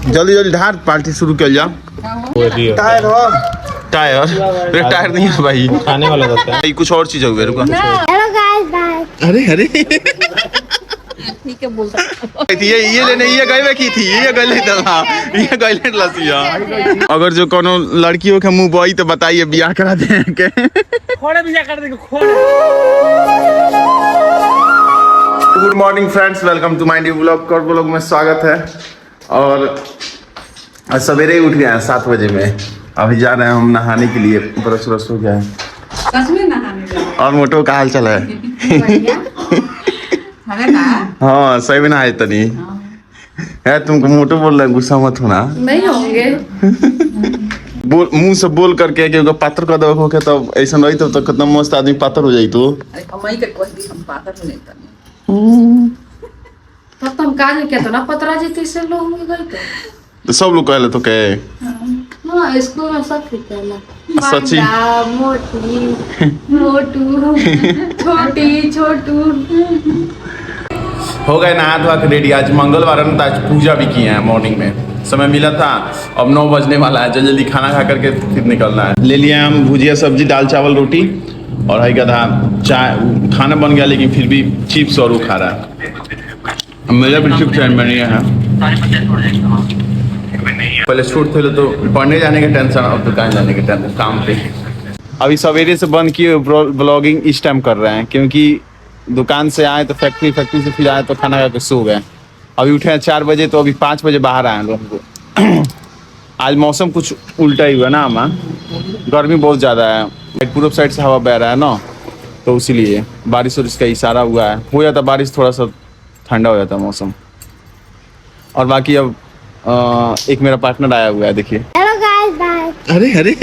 जल्दी जल्दी ढार पार्टी शुरू कर जा। टायर हो टायर टायर नहीं है भाई, खाने वाला होता है। कुछ और चीज हो गया। रुको हेलो गाइस बाय। अरे अरे ठीक है बोल रहा ये लेने ये गए की थी, ये गए दला ये गए लसिया। अगर जो कोनो लड़की हो के मुंह बोई तो बताइए, बियाह करा दे के खोड़े बिया कर देंगे खोड़े। Good morning friends, welcome to my new vlog. कर व्लॉग में स्वागत है। और आज सवेरे ही उठ गए हैं 7 बजे में। अभी जा रहे हैं हम नहाने के लिए। ब्रश व्रश हो गया है। सच में नहाने और मोटो का हाल चल है? हाँ सही में नहाए तनी है। तुमको मोटो बोल रहा है, गुस्सा मत होना। नहीं होंगे बोल मुंह से बोल करके कि पात्र का दवा होके तब ऐसा रही तो कितना मस्त आदमी पात्र हो जाई। तो अरे कमाई के कोई भी हम पातर नहीं तनी तब तो हम का नहीं कहते ना पतरा जी तीसरे लोग होंगे गए तो सब लोग कहले तो कहे। हां स्कूल में सब कहते सच्ची मोटी मोटू छोटी छोटू हो गए नहा धोआ के रेडी। आज मंगलवार है ना, तो आज पूजा भी किए हैं। मॉर्निंग में समय मिला था, अब 9 बजने वाला है। जल्दी जल्दी खाना खा करके फिर निकलना है। ले लिया हम भुजिया सब्जी दाल चावल रोटी और हई का था चाय। खाना बन गया लेकिन फिर भी चिप्स और वो खा रहा है। मेरा भी चिप्स बनी है। पहले छूट थे तो पढ़ने जाने का टेंशन, अब दुकान जाने का टेंशन काम पे। अभी सवेरे से बंद किए ब्लॉगिंग इस टाइम कर रहे हैं, क्योंकि दुकान से आए तो फैक्ट्री से फिर आए तो खाना खा के सो गए। अभी उठे हैं 4 बजे, तो अभी 5 बजे बाहर आए लोग को। आज मौसम कुछ उल्टा ही हुआ ना हमारा, गर्मी बहुत ज़्यादा है। पूर्व साइड से हवा बह रहा है ना, तो इसीलिए बारिश और इसका इशारा हुआ है। हो जाता बारिश, थोड़ा सा ठंडा हो जाता मौसम। और बाकी अब एक मेरा पार्टनर आया हुआ है, देखिए। Hello guys bye. अरे अरे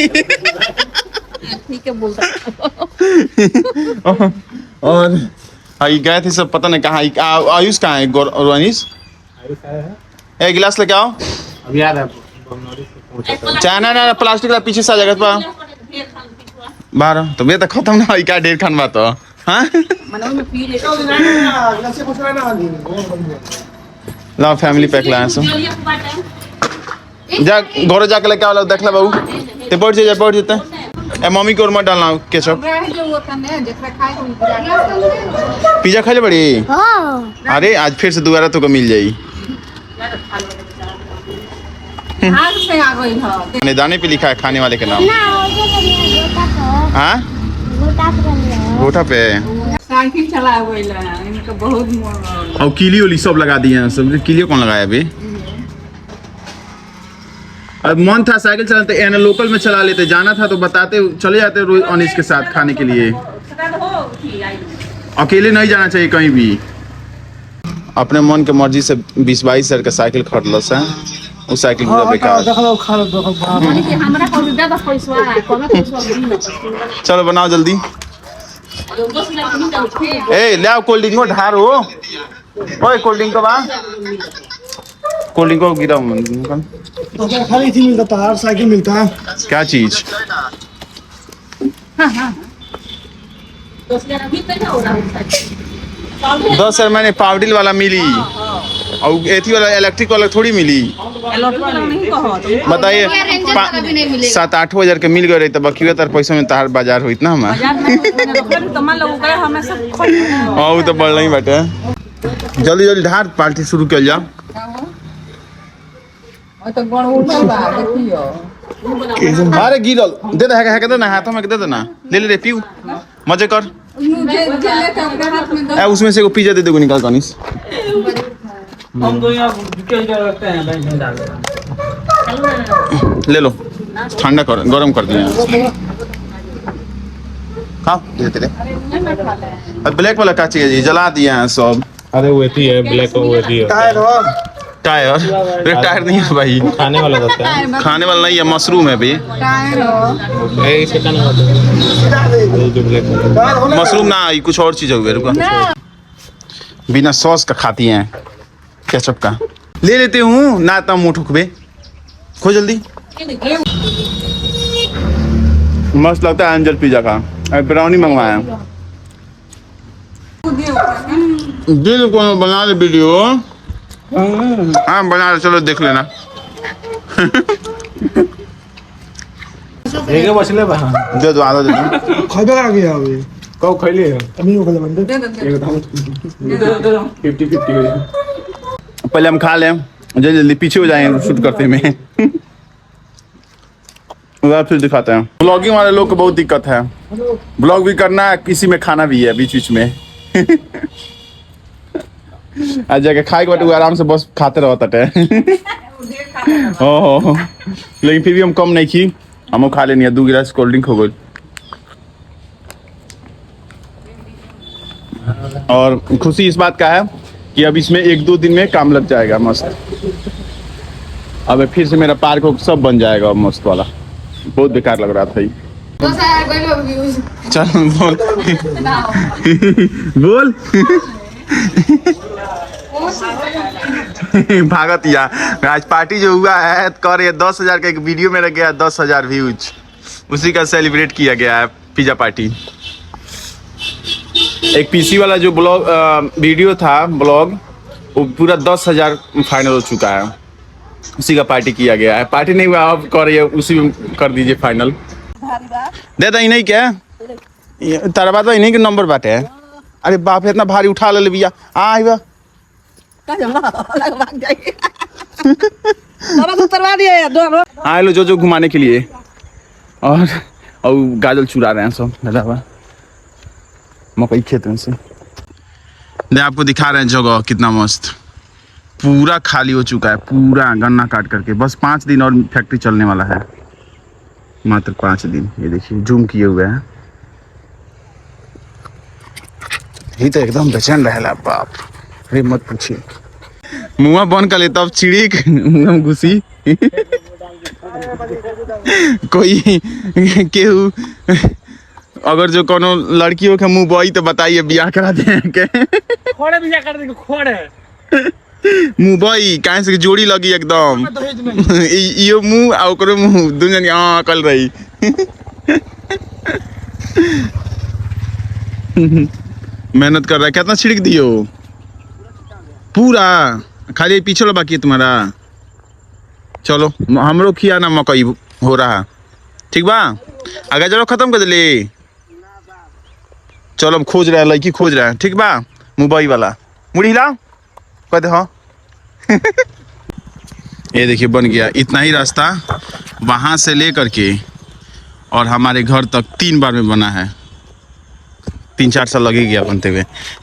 ठीक है बोल रहा और आई गए थे सब, पता नहीं कहाँ। आयुष कहाँ है? रोनिस एक गिलास लेके आओ। अब याद है चाय ना प्लास्टिक वाला पीछे से आ जाएगा बाहर। तो ये तो खत्म ना हुई क्या? डेढ़ खान बात हो। हाँ मनों में पी ले ला फैमिली पैक लाया सब। जा घर जाके लेके आओ, देख ले बाबू। ते बढ़ जाते ए मम्मी को और मत डालना केचप। पिज्जा खा ले बड़ी। अरे आज फिर से दोबारा तो मिल जाई। दाने पे लिखा है खाने वाले के नाम। हाँ गोटा पे साइकिल चला इनका बहुत मन। और किली उली सब लगा दिए हैं। सब किलियो कौन लगाया अभी? अब मन था साइकिल चलाते, यानी लोकल में चला लेते। जाना था तो बताते, चले जाते रोज अनिस के साथ खाने के लिए। अकेले नहीं जाना चाहिए कहीं भी। अपने मन के मर्जी से 20-22 हजार का साइकिल खरीदलस है। वो साइकिल पूरा बेकार। चलो बनाओ जल्दी। ए ले आओ कोल्ड ड्रिंक को ढार हो। ओए कोल्ड ड्रिंक को बा, कोल्ड ड्रिंक को गिराओ। खाली थी मिलता था, साइकिल मिलता है। क्या चीज? 10 मैंने पावडिल वाला मिली और एथी वाला इलेक्ट्रिक वाला थोड़ी मिली। बताइए 7-8 हजार के मिल गए तो बाकी तार पैसा में तार बाजार हुई ना हमारे। हाँ तो बढ़ नहीं बाटे। जल्दी जल्दी ढार पार्टी शुरू कर जा। अरे गिरल दे दे ना, हाथों में दे देना। ले ले पीऊ, मजे कर। उसमें से पिज्जा दे दे निकाल कनिस। ले लो, ठंडा कर, गरम कर दिया। खाओ धीरे धीरे। ब्लैक वाला का चाहिए? जला दिया है सब। अरे वो है ब्लैक, वो है टायर हो टायर नहीं है भाई, खाने वाला होता है। खाने वाला नहीं है, मशरूम है भी। मशरूम ना, कुछ और चीज हो गया। रुको, बिना सॉस का खाती हैं, केचप का ले लेते हूँ ना। तब मुँह ठुकबे, खो जल्दी। मस्त लगता है एंजल पिज्जा का। ब्राउनी मंगवाया। दिल को बना ले वीडियो। हाँ बना ले, चलो देख लेना। एक बसले बा दे दो आधा दे दो खइबे का गया अभी कब खइले अभी हो गए बंदे दे दो 50-50 हो जाए पहले हम खा लें जल्दी जल्दी पीछे हो जाएंगे शूट करते में उधर फिर दिखाते हैं। ब्लॉगिंग वाले लोग को बहुत दिक्कत है, ब्लॉग भी करना है, किसी में खाना भी है बीच बीच में। आज जाके खाए के बाद वो आराम से बस खाते रहो तटे। ओह लेकिन फिर भी हम कम नहीं की, हम खा लेनी है 2 गिलास कोल्ड ड्रिंक हो गई। और खुशी इस बात का है कि अब इसमें 1-2 दिन में काम लग जाएगा मस्त। अब फिर से मेरा पार्क सब बन जाएगा मस्त वाला। बहुत बेकार लग रहा था ये। चल बोल बोल भागत या आज पार्टी जो हुआ है कर ये 10,000 का एक वीडियो में गया 10,000 व्यूज, उसी का सेलिब्रेट किया गया है पिज्जा पार्टी। एक पीसी वाला जो ब्लॉग वीडियो था ब्लॉग वो पूरा 10,000 फाइनल हो चुका है, उसी का पार्टी किया गया है। पार्टी नहीं हुआ अब करिए उसी में कर दीजिए फाइनल। दे दही नहीं क्या तारा बात नहीं के नंबर बाटे है। अरे बाप इतना भारी उठा ले भैया आ लो जो घुमाने के लिए। और गाजल चुरा रहे हैं सब दादा मकई खेत में से। दे आपको दिखा रहे हैं जगह कितना मस्त, पूरा खाली हो चुका है, पूरा गन्ना काट करके। बस 5 दिन और फैक्ट्री चलने वाला है, मात्र 5 दिन। ये देखिए जूम किए हुए हैं। ये तो एकदम बेचैन रहेला बाप रे मत पूछिए। मुँह बंद कर लेता अब चिड़ी घुसी कोई केहू अगर जो कोनो लड़कियों के मुंह बोई तो बताइए ब्याह करा दे के खोड़े बिया कर दे खोड़े मुंह बोई काहे से जोड़ी लगी एकदम यो मुंह आ ओकरो मुंह दुनिया की कल रही। मेहनत कर रहा है, कितना छिड़क दियो पूरा, खाली पीछे वाला बाकी है तुम्हारा। चलो हमरो खिया ना मकई हो रहा ठीक बा, आगे चलो खत्म कर दिले। चलो हम खोज रहे हैं, लड़की खोज रहे हैं ठीक बा। मुंबई वाला मुड़ी हिला कहते हाँ। ये देखिए बन गया इतना ही रास्ता वहां से लेकर के और हमारे घर तक 3 बार में बना है। 3-4 साल लगे गया बनते हुए।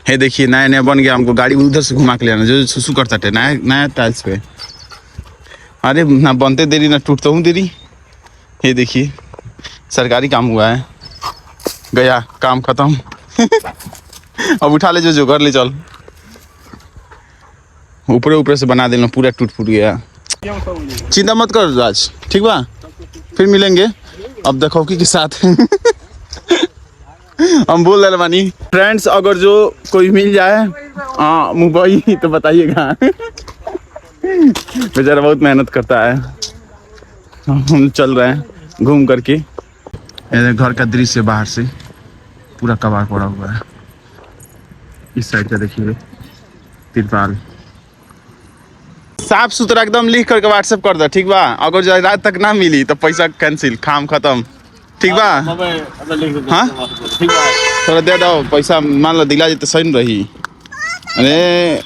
ये देखिए नया नया बन गया, हमको गाड़ी उधर से घुमा के ले आना जो सुसु करता थे नया नया टाइल्स पे। अरे ना बनते देरी ना टूटता हूँ देरी। ये देखिए सरकारी काम हुआ है, गया काम खत्म। अब उठा ले जो घर ले चल। ऊपरे ऊपरे से बना देना, पूरा टूट फूट गया। चिंता मत कर राज ठीक बा, फिर मिलेंगे अब देखो के साथ। हम बोल रहे बानी फ्रेंड्स, अगर जो कोई मिल जाए मुंबई तो बताइएगा। बेचारा बहुत मेहनत करता है। हम चल रहे हैं घूम करके। घर का दृश्य बाहर से पूरा कबाड़ पड़ा हुआ है। इस साइड का देखिए तिरपाल साफ सुथरा एकदम लिख करके व्हाट्सएप कर दो ठीक बा। अगर जो रात तक ना मिली तो पैसा कैंसिल, काम खत्म ठीक बा। हाँ थोड़ा दे दो पैसा, मान लो दिला तो सही रही। अरे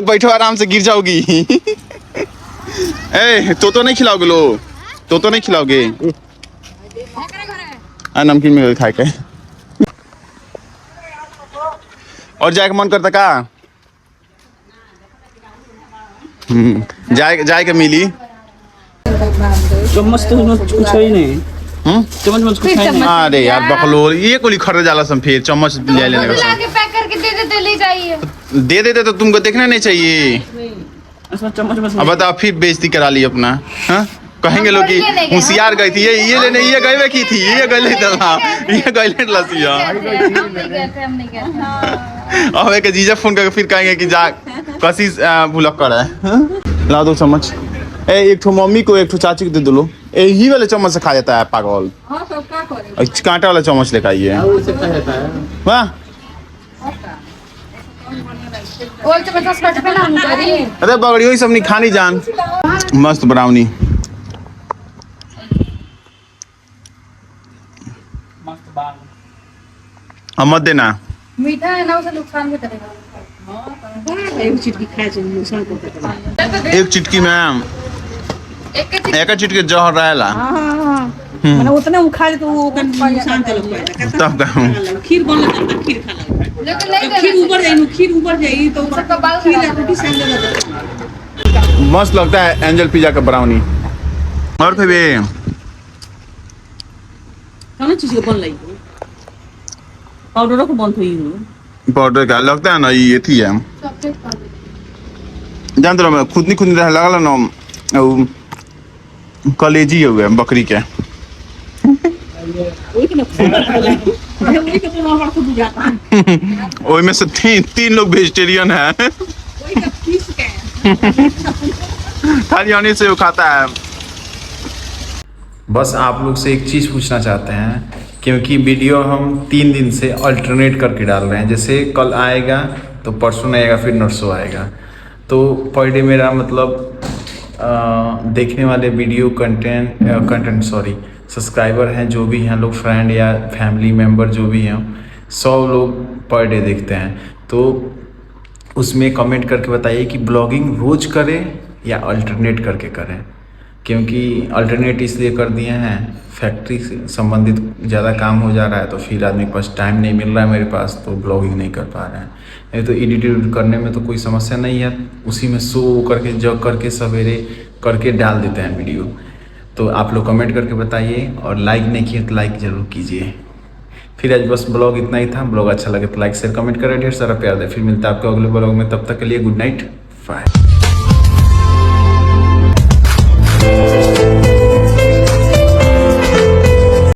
बैठो आराम से गिर जाओगी। ए तो नहीं खिलाओगे लो, तो नहीं खिलाओगे। नमकीन में खाए के और जाए मन करता का जाए के मिली। चम्मच तो कुछ है ही नहीं। चम्मच कुछ है नहीं। अरे यार बकलोल ये कोली खरीद जाला सब, फिर चम्मच ले लेने का पैक करके दे देते ले जाइए। दे देते तो तुमको देखना नहीं चाहिए। चम्मच अब बताओ फिर बेइज्जती करा ली अपना। हाँ कहेंगे लोग कि होशियार गई थी ये लेने, ये गए की थी, ये गए ये गए लसिया। अब एक जीजा फोन करके फिर कहेंगे कि जा कसी भुलक कर है। ला दो चम्मच। एक ठो मम्मी को एक ठो चाची को दे दो लो। यही वाले चम्मच से खा जाता है पागल। कांटा वाला चम्मच लेकर आइए। वाह और तो बता स्कर्ट पे ना हम करी अरे बगड़ी हुई सब नहीं खानी जान मस्त ब्राउनी मस्त बाल अब मत देना मीठा है ना उसे नुकसान भी करेगा एक चीज की खाए चाहिए नुकसान करता है एक चिटकी में एक चिटकी जहर रहेला मैंने उतने उखा तो वो नुकसान तो लगता तब कहूँ खीर बन लेता खीर खा ले लेकिन नहीं खीर ऊपर जाई तो सबका बाल खीर खराब रोटी सेंड लगा मस्त लगता है एंजल पिज्जा का ब्राउनी और फिर भी कौन चीज के बन लाई पाउडर को बंद हुई हूं पाउडर का लगता है ना ये थी है जानते हो मैं खुद नहीं रह लगा ना वो कलेजी हो गया बकरी के वही के ना वही के तो हमारा को बुझाता ओई में से तीन लोग वेजिटेरियन है वही का पीस के खाली होने से वो खाता है बस आप लोग से एक चीज़ पूछना चाहते हैं क्योंकि वीडियो हम 3 दिन से अल्टरनेट करके डाल रहे हैं जैसे कल आएगा तो परसों नहीं आएगा फिर नरसों आएगा तो पर डे मेरा मतलब देखने वाले वीडियो कंटेंट सब्सक्राइबर हैं जो भी हैं लोग फ्रेंड या फैमिली मेम्बर जो भी हैं 100 लोग पर डे देखते हैं तो उसमें कमेंट करके बताइए कि ब्लॉगिंग रोज़ करें या अल्टरनेट करके करें क्योंकि अल्टरनेट इसलिए कर दिए हैं फैक्ट्री से संबंधित ज़्यादा काम हो जा रहा है तो फिर आदमी के पास टाइम नहीं मिल रहा है मेरे पास तो ब्लॉगिंग नहीं कर पा रहे हैं नहीं तो एडिट करने में तो कोई समस्या नहीं है उसी में शो करके जग करके सवेरे करके डाल देते हैं वीडियो तो आप लोग कमेंट करके बताइए और लाइक नहीं किए तो लाइक ज़रूर कीजिए फिर आज बस ब्लॉग इतना ही था ब्लॉग अच्छा लगे तो लाइक शेयर कमेंट करें ढेर सारा प्यार दे फिर मिलता है आपको अगले ब्लॉग में तब तक के लिए गुड नाइट बाय